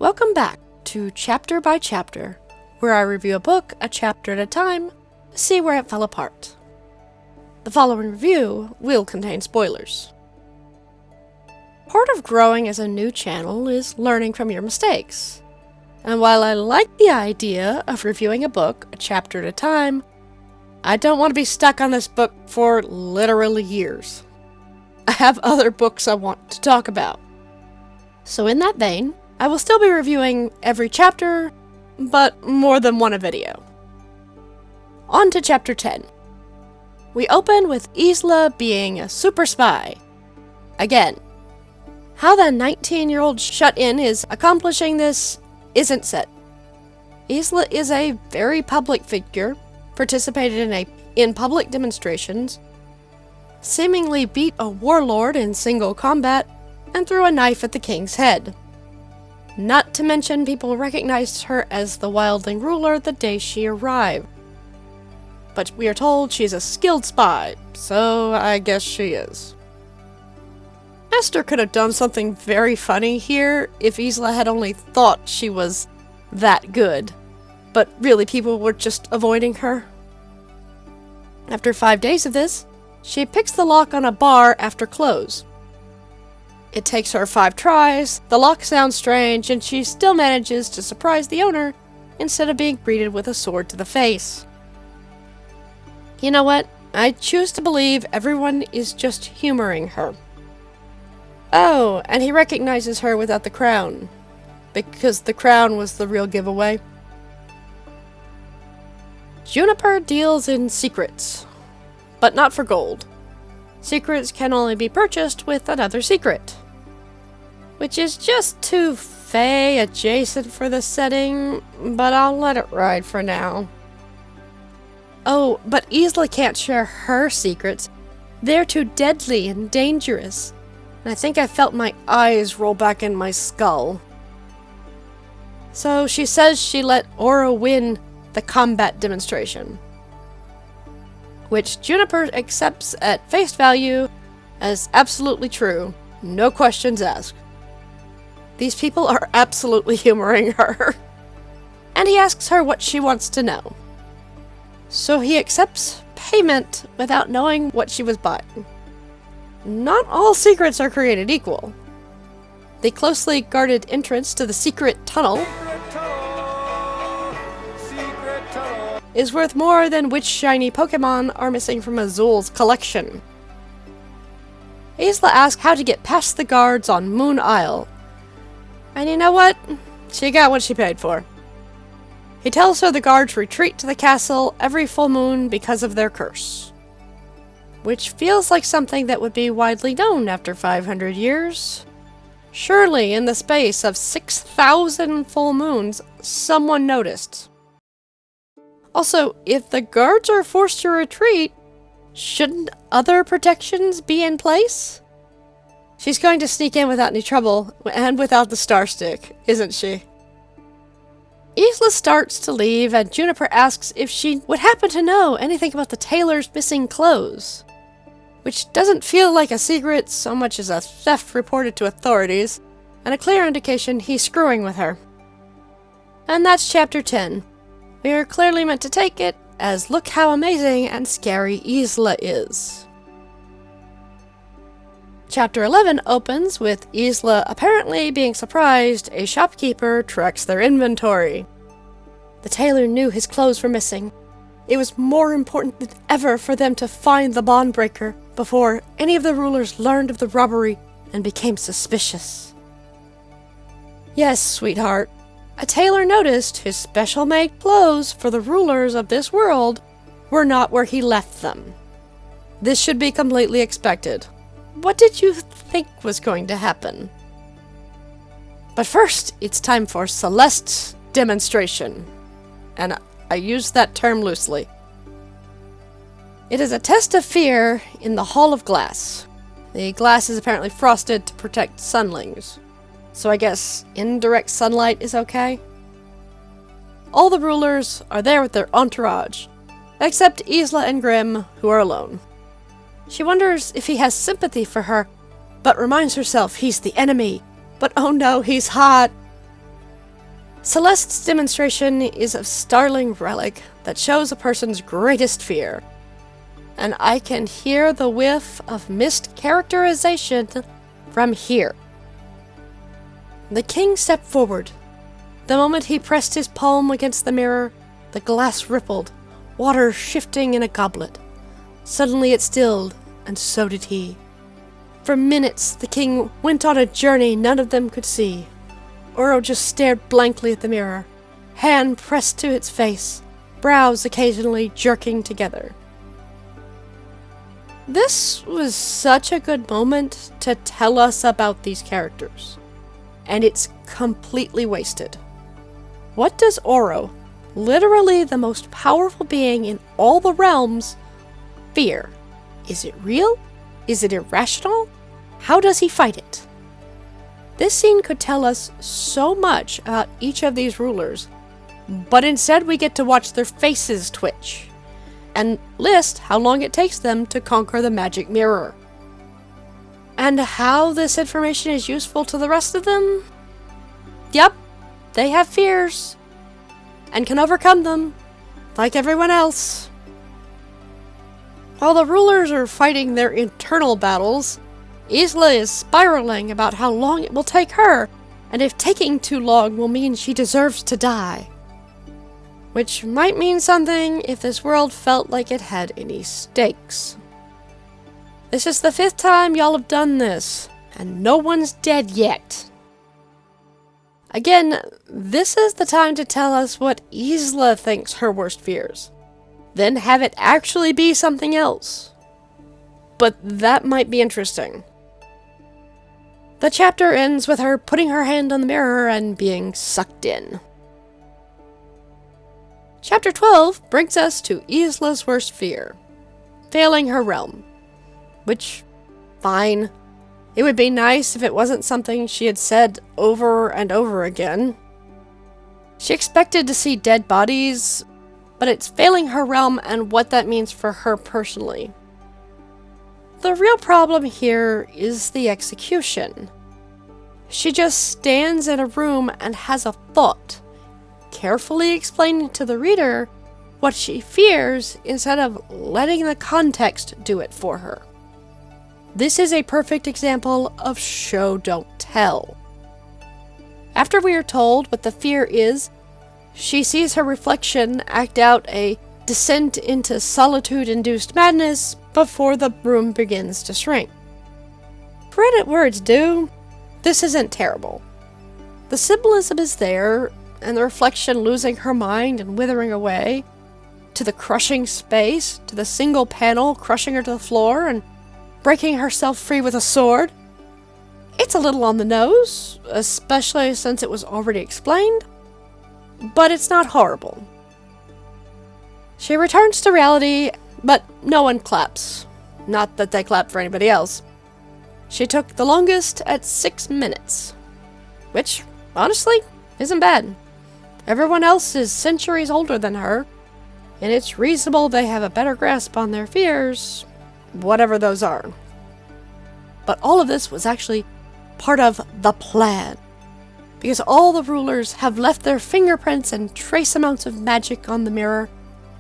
Welcome back to Chapter by Chapter, where I review a book a chapter at a time to see where it fell apart. The following review will contain spoilers. Part of growing as a new channel is learning from your mistakes. And while I like the idea of reviewing a book a chapter at a time, I don't want to be stuck on this book for literally years. I have other books I want to talk about. So in that vein, I will still be reviewing every chapter, but more than one a video. On to Chapter 10. We open with Isla being a super spy. Again, how the 19-year-old shut-in is accomplishing this isn't said. Isla is a very public figure, participated in public demonstrations, seemingly beat a warlord in single combat, and threw a knife at the king's head. Not to mention people recognized her as the wildling ruler the day she arrived. But we are told she's a skilled spy, so I guess she is. Esther could have done something very funny here if Isla had only thought she was that good, but really people were just avoiding her. After 5 days of this, she picks the lock on a bar after close. It takes her 5 tries, the lock sounds strange, and she still manages to surprise the owner instead of being greeted with a sword to the face. You know what? I choose to believe everyone is just humoring her. Oh, and he recognizes her without the crown, because the crown was the real giveaway. Juniper deals in secrets, but not for gold. Secrets can only be purchased with another secret, which is just too Fae adjacent for the setting, but I'll let it ride for now. Oh, but Isla can't share her secrets. They're too deadly and dangerous. And I think I felt my eyes roll back in my skull. So she says she let Aura win the combat demonstration, which Juniper accepts at face value as absolutely true, no questions asked. These people are absolutely humoring her. And he asks her what she wants to know. So he accepts payment without knowing what she was buying. Not all secrets are created equal. The closely guarded entrance to the secret tunnel is worth more than which shiny Pokemon are missing from Azul's collection. Isla asks how to get past the guards on Moon Isle. And you know what? She got what she paid for. He tells her the guards retreat to the castle every full moon because of their curse, which feels like something that would be widely known after 500 years. Surely, in the space of 6,000 full moons, someone noticed. Also, if the guards are forced to retreat, shouldn't other protections be in place? She's going to sneak in without any trouble, and without the star stick, isn't she? Isla starts to leave, and Juniper asks if she would happen to know anything about the tailor's missing clothes, which doesn't feel like a secret so much as a theft reported to authorities, and a clear indication he's screwing with her. And that's Chapter 10. We are clearly meant to take it as look how amazing and scary Isla is. Chapter 11 opens with Isla apparently being surprised a shopkeeper tracks their inventory. The tailor knew his clothes were missing. It was more important than ever for them to find the bond breaker before any of the rulers learned of the robbery and became suspicious. Yes, sweetheart. A tailor noticed his special-made clothes for the rulers of this world were not where he left them. This should be completely expected. What did you think was going to happen? But first, it's time for Celeste's demonstration. And I use that term loosely. It is a test of fear in the Hall of Glass. The glass is apparently frosted to protect sunlings. So I guess indirect sunlight is okay? All the rulers are there with their entourage, except Isla and Grimm, who are alone. She wonders if he has sympathy for her, but reminds herself he's the enemy. But oh no, he's hot. Celeste's demonstration is a startling relic that shows a person's greatest fear. And I can hear the whiff of missed characterization from here. The king stepped forward. The moment he pressed his palm against the mirror, the glass rippled, water shifting in a goblet. Suddenly it stilled, and so did he. For minutes, the king went on a journey none of them could see. Oro just stared blankly at the mirror, hand pressed to its face, brows occasionally jerking together. This was such a good moment to tell us about these characters, and it's completely wasted. What does Oro, literally the most powerful being in all the realms, fear? Is it real? Is it irrational? How does he fight it? This scene could tell us so much about each of these rulers, but instead we get to watch their faces twitch, and list how long it takes them to conquer the magic mirror. And how this information is useful to the rest of them? Yep, they have fears, and can overcome them, like everyone else. While the rulers are fighting their internal battles, Isla is spiraling about how long it will take her, and if taking too long will mean she deserves to die. Which might mean something if this world felt like it had any stakes. This is the 5th time y'all have done this, and no one's dead yet. Again, this is the time to tell us what Isla thinks her worst fears. Then have it actually be something else. But that might be interesting. The chapter ends with her putting her hand on the mirror and being sucked in. Chapter 12 brings us to Isla's worst fear, failing her realm. Which, fine. It would be nice if it wasn't something she had said over and over again. She expected to see dead bodies, but it's failing her realm and what that means for her personally. The real problem here is the execution. She just stands in a room and has a thought, carefully explaining to the reader what she fears instead of letting the context do it for her. This is a perfect example of show don't tell. After we are told what the fear is, she sees her reflection act out a descent into solitude-induced madness before the room begins to shrink. Credit where it's due, this isn't terrible. The symbolism is there, and the reflection losing her mind and withering away, to the crushing space, to the single panel crushing her to the floor and breaking herself free with a sword. It's a little on the nose, especially since it was already explained, but it's not horrible. She returns to reality, but no one claps. Not that they clap for anybody else. She took the longest at 6 minutes, which, honestly, isn't bad. Everyone else is centuries older than her, and it's reasonable they have a better grasp on their fears, whatever those are. But all of this was actually part of the plan, because all the rulers have left their fingerprints and trace amounts of magic on the mirror,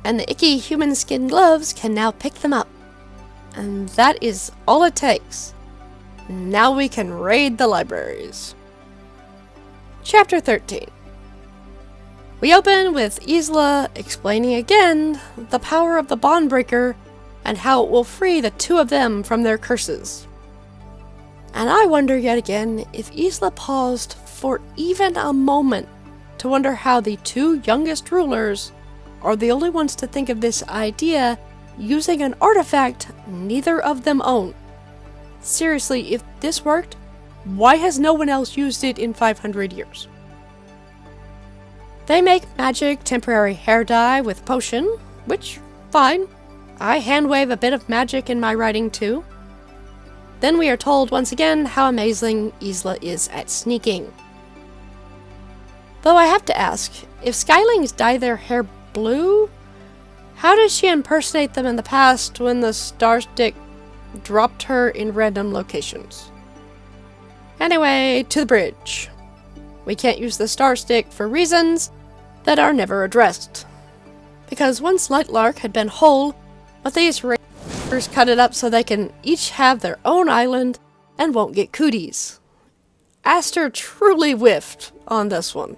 and the icky human skin gloves can now pick them up. And that is all it takes. Now we can raid the libraries. Chapter 13. We open with Isla explaining again the power of the Bondbreaker and how it will free the two of them from their curses. And I wonder yet again if Isla paused for even a moment to wonder how the two youngest rulers are the only ones to think of this idea using an artifact neither of them own. Seriously, if this worked, why has no one else used it in 500 years? They make magic temporary hair dye with potion, which, fine. I handwave a bit of magic in my writing too. Then we are told once again how amazing Isla is at sneaking. Though I have to ask, if Skylings dye their hair blue, how did she impersonate them in the past when the star stick dropped her in random locations? Anyway, to the bridge. we can't use the star stick for reasons that are never addressed. Because once Lightlark had been whole, but these rangers cut it up so they can each have their own island and won't get cooties. Aster truly whiffed on this one.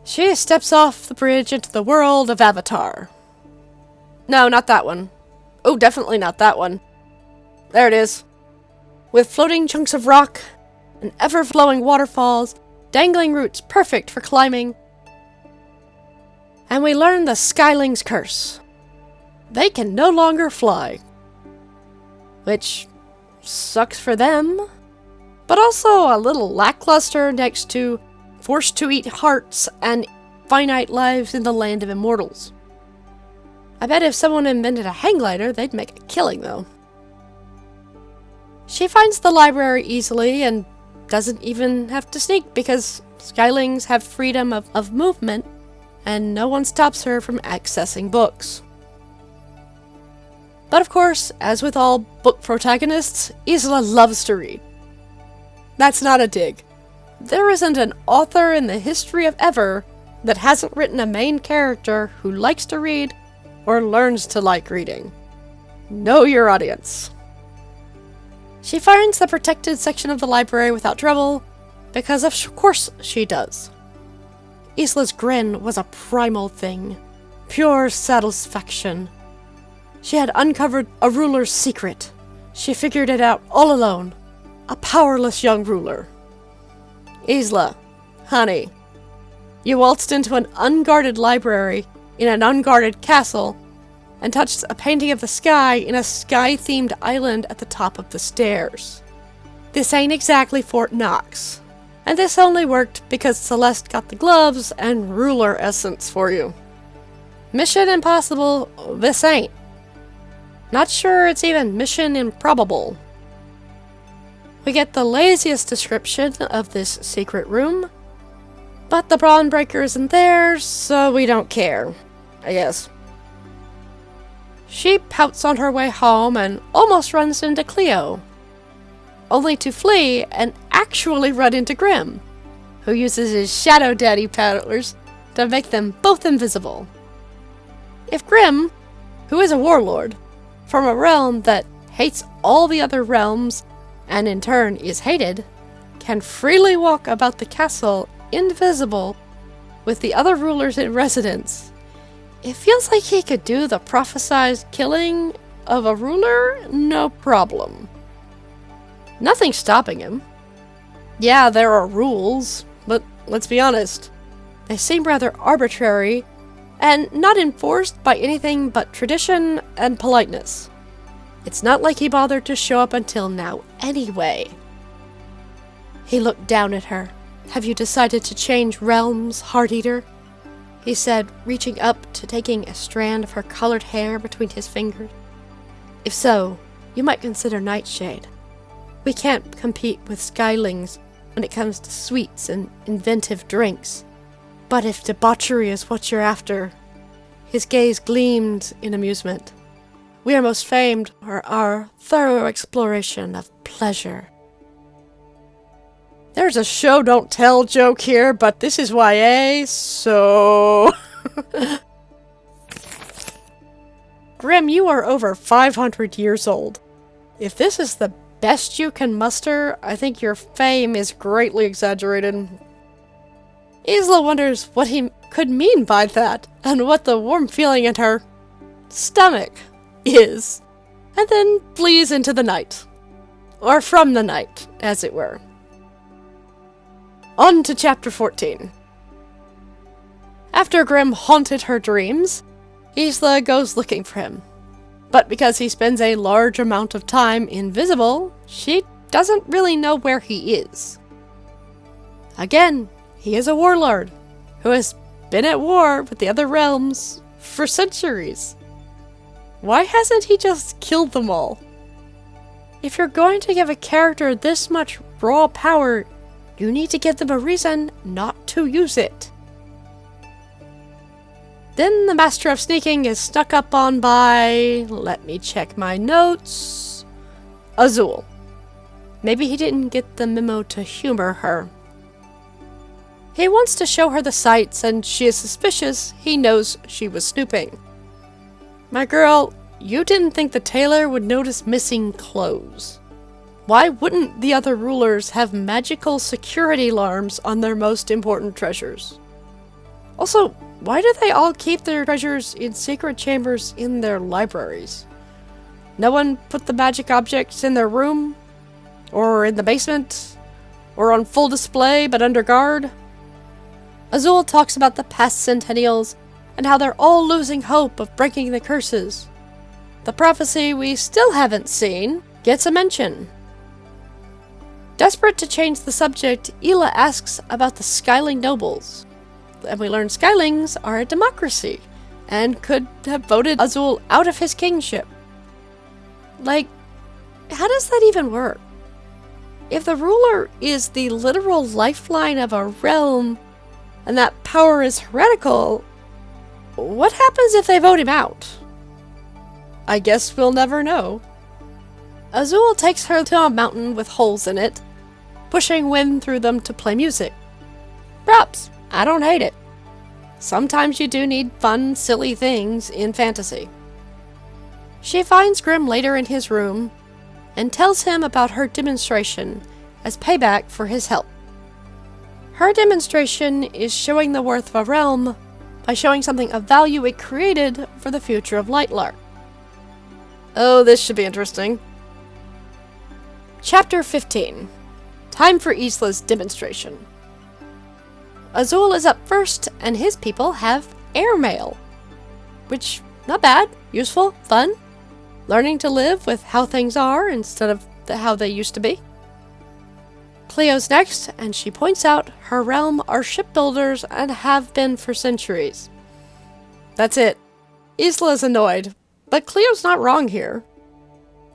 She steps off the bridge into the world of Avatar. No, not that one. Oh, definitely not that one. There it is. With floating chunks of rock and ever-flowing waterfalls, dangling roots perfect for climbing. And we learn the Skyling's curse. They can no longer fly. Which sucks for them, but also a little lackluster next to forced to eat hearts and finite lives in the land of immortals. I bet if someone invented a hang glider, they'd make a killing, though. She finds the library easily and doesn't even have to sneak because Skylings have freedom of movement and no one stops her from accessing books. But of course, as with all book protagonists, Isla loves to read. That's not a dig. There isn't an author in the history of ever that hasn't written a main character who likes to read or learns to like reading. Know your audience. She finds the protected section of the library without trouble, because of course she does. Isla's grin was a primal thing, pure satisfaction. She had uncovered a ruler's secret. She figured it out all alone, a powerless young ruler. Isla, honey, you waltzed into an unguarded library in an unguarded castle and touched a painting of the sky in a sky-themed island at the top of the stairs. This ain't exactly Fort Knox, and this only worked because Celeste got the gloves and ruler essence for you. Mission impossible, this ain't. Not sure it's even mission improbable. We get the laziest description of this secret room, but the Brawn Breaker isn't there, so we don't care, I guess. She pouts on her way home and almost runs into Cleo, only to flee and actually run into Grimm, who uses his Shadow Daddy powers to make them both invisible. If Grimm, who is a warlord from a realm that hates all the other realms and in turn is hated, can freely walk about the castle invisible with the other rulers in residence, it feels like he could do the prophesized killing of a ruler no problem. Nothing's stopping him. Yeah, there are rules, but let's be honest, they seem rather arbitrary and not enforced by anything but tradition and politeness. It's not like he bothered to show up until now anyway. He looked down at her. Have you decided to change realms, Heart-Eater? He said, reaching up to taking a strand of her colored hair between his fingers. If so, you might consider Nightshade. We can't compete with Skylings when it comes to sweets and inventive drinks. But if debauchery is what you're after, his gaze gleamed in amusement. We are most famed for our thorough exploration of pleasure. There's a show don't tell joke here, but this is YA, so... Grimm, you are over 500 years old. If this is the best you can muster, I think your fame is greatly exaggerated. Isla wonders what he could mean by that, and what the warm feeling in her stomach is, and then flees into the night. Or from the night, as it were. On to chapter 14. After Grimm haunted her dreams, Isla goes looking for him. But because he spends a large amount of time invisible, she doesn't really know where he is. Again, he is a warlord who has been at war with the other realms for centuries. Why hasn't he just killed them all? If you're going to give a character this much raw power, you need to give them a reason not to use it. Then the Master of Sneaking is snuck up on by, let me check my notes, Azul. Maybe he didn't get the memo to humor her. He wants to show her the sights, and she is suspicious he knows she was snooping. My girl, you didn't think the tailor would notice missing clothes. Why wouldn't the other rulers have magical security alarms on their most important treasures? Also, why do they all keep their treasures in secret chambers in their libraries? No one put the magic objects in their room? Or in the basement? Or on full display but under guard? Azul talks about the past centennials and how they're all losing hope of breaking the curses. The prophecy we still haven't seen gets a mention. Desperate to change the subject, Ela asks about the Skyling nobles. And we learn Skylings are a democracy and could have voted Azul out of his kingship. Like, how does that even work? If the ruler is the literal lifeline of a realm, and that power is heretical, what happens if they vote him out? I guess we'll never know. Azul takes her to a mountain with holes in it, pushing wind through them to play music. Props, I don't hate it. Sometimes you do need fun, silly things in fantasy. She finds Grimm later in his room, and tells him about her demonstration as payback for his help. Her demonstration is showing the worth of a realm by showing something of value it created for the future of Lightlark. Oh, this should be interesting. Chapter 15. Time for Isla's demonstration. Azul is up first, and his people have airmail. Which, not bad, useful, fun. Learning to live with how things are instead of how they used to be. Cleo's next, and she points out her realm are shipbuilders and have been for centuries. That's it. Isla is annoyed, but Cleo's not wrong here.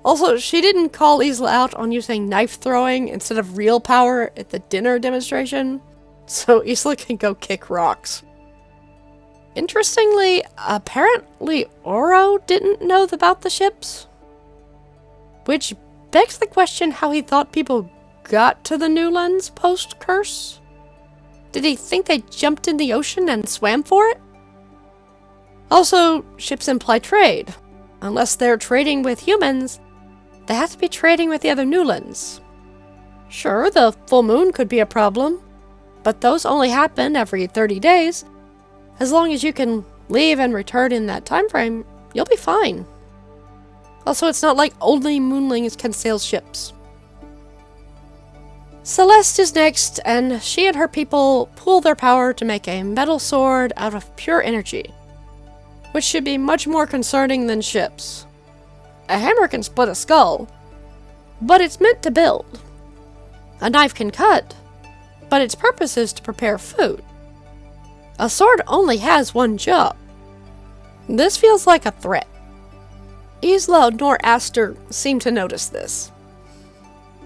Also, she didn't call Isla out on using knife throwing instead of real power at the dinner demonstration, so Isla can go kick rocks. Interestingly, apparently Oro didn't know about the ships. Which begs the question how he thought people got to the Newlands post-curse? Did he think they jumped in the ocean and swam for it? Also, ships imply trade. Unless they're trading with humans, they have to be trading with the other Newlands. Sure, the full moon could be a problem, but those only happen every 30 days. As long as you can leave and return in that time frame, you'll be fine. Also, it's not like only moonlings can sail ships. Celeste is next, and she and her people pool their power to make a metal sword out of pure energy, which should be much more concerning than ships. A hammer can split a skull, but it's meant to build. A knife can cut, but its purpose is to prepare food. A sword only has one job. This feels like a threat. Isla nor Aster seem to notice this,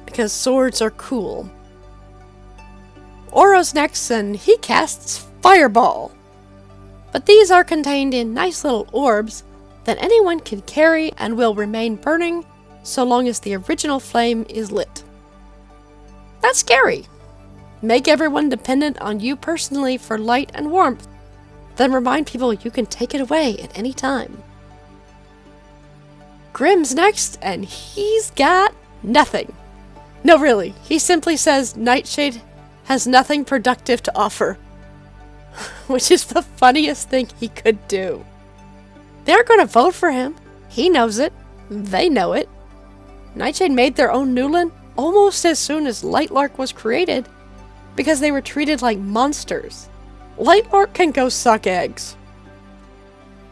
because swords are cool. Oro's next, and he casts Fireball. But these are contained in nice little orbs that anyone can carry and will remain burning so long as the original flame is lit. That's scary. Make everyone dependent on you personally for light and warmth, then remind people you can take it away at any time. Grimm's next, and he's got nothing. No, really, he simply says Nightshade has nothing productive to offer, which is the funniest thing he could do. They're going to vote for him. He knows it. They know it. Nightshade made their own Newland almost as soon as Lightlark was created, because they were treated like monsters. Lightlark can go suck eggs.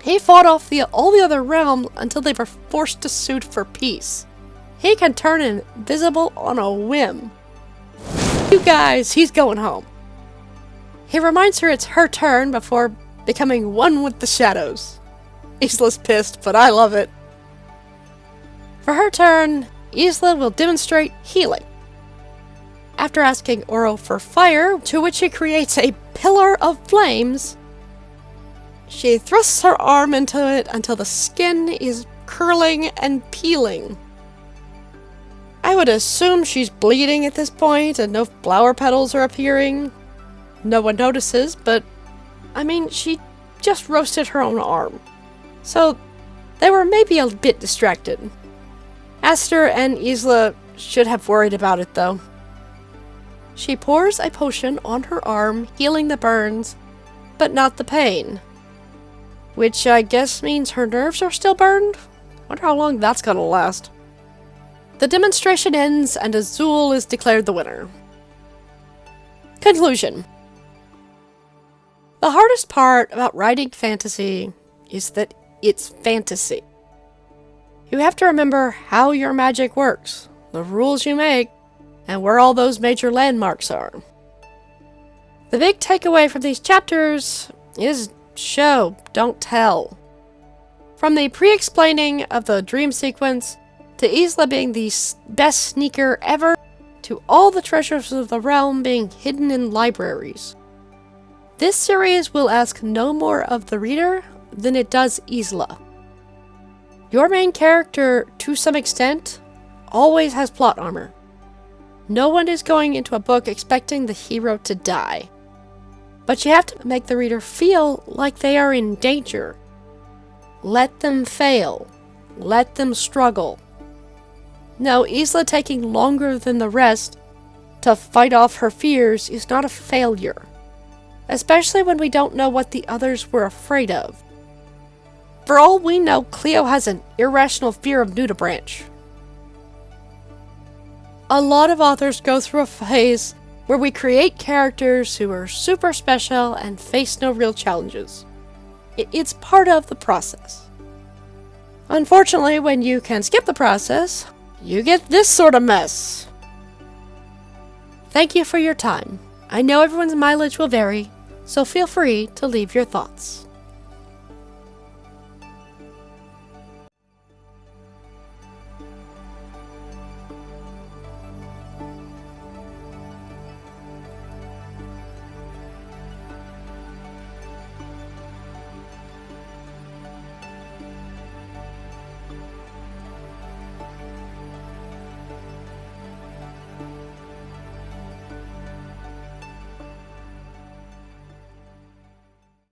He fought off all the other realms until they were forced to suit for peace. He can turn invisible on a whim. You guys, he's going home. He reminds her it's her turn before becoming one with the shadows. Isla's pissed, but I love it. For her turn, Isla will demonstrate healing. After asking Oro for fire, to which he creates a pillar of flames, she thrusts her arm into it until the skin is curling and peeling. I would assume she's bleeding at this point and no flower petals are appearing. No one notices, but I mean, she just roasted her own arm. So they were maybe a bit distracted. Aster and Isla should have worried about it, though. She pours a potion on her arm, healing the burns, but not the pain. Which I guess means her nerves are still burned? Wonder how long that's gonna last. The demonstration ends and Azul is declared the winner. Conclusion. The hardest part about writing fantasy is that it's fantasy. You have to remember how your magic works, the rules you make, and where all those major landmarks are. The big takeaway from these chapters is show, don't tell. From the pre-explaining of the dream sequence, to Isla being the best sneaker ever, to all the treasures of the realm being hidden in libraries. This series will ask no more of the reader than it does Isla. Your main character, to some extent, always has plot armor. No one is going into a book expecting the hero to die. But you have to make the reader feel like they are in danger. Let them fail. Let them struggle. No, Isla taking longer than the rest to fight off her fears is not a failure. Especially when we don't know what the others were afraid of. For all we know, Cleo has an irrational fear of nudibranch. A lot of authors go through a phase where we create characters who are super special and face no real challenges. It's part of the process. Unfortunately, when you can skip the process, you get this sort of mess. Thank you for your time. I know everyone's mileage will vary, so feel free to leave your thoughts.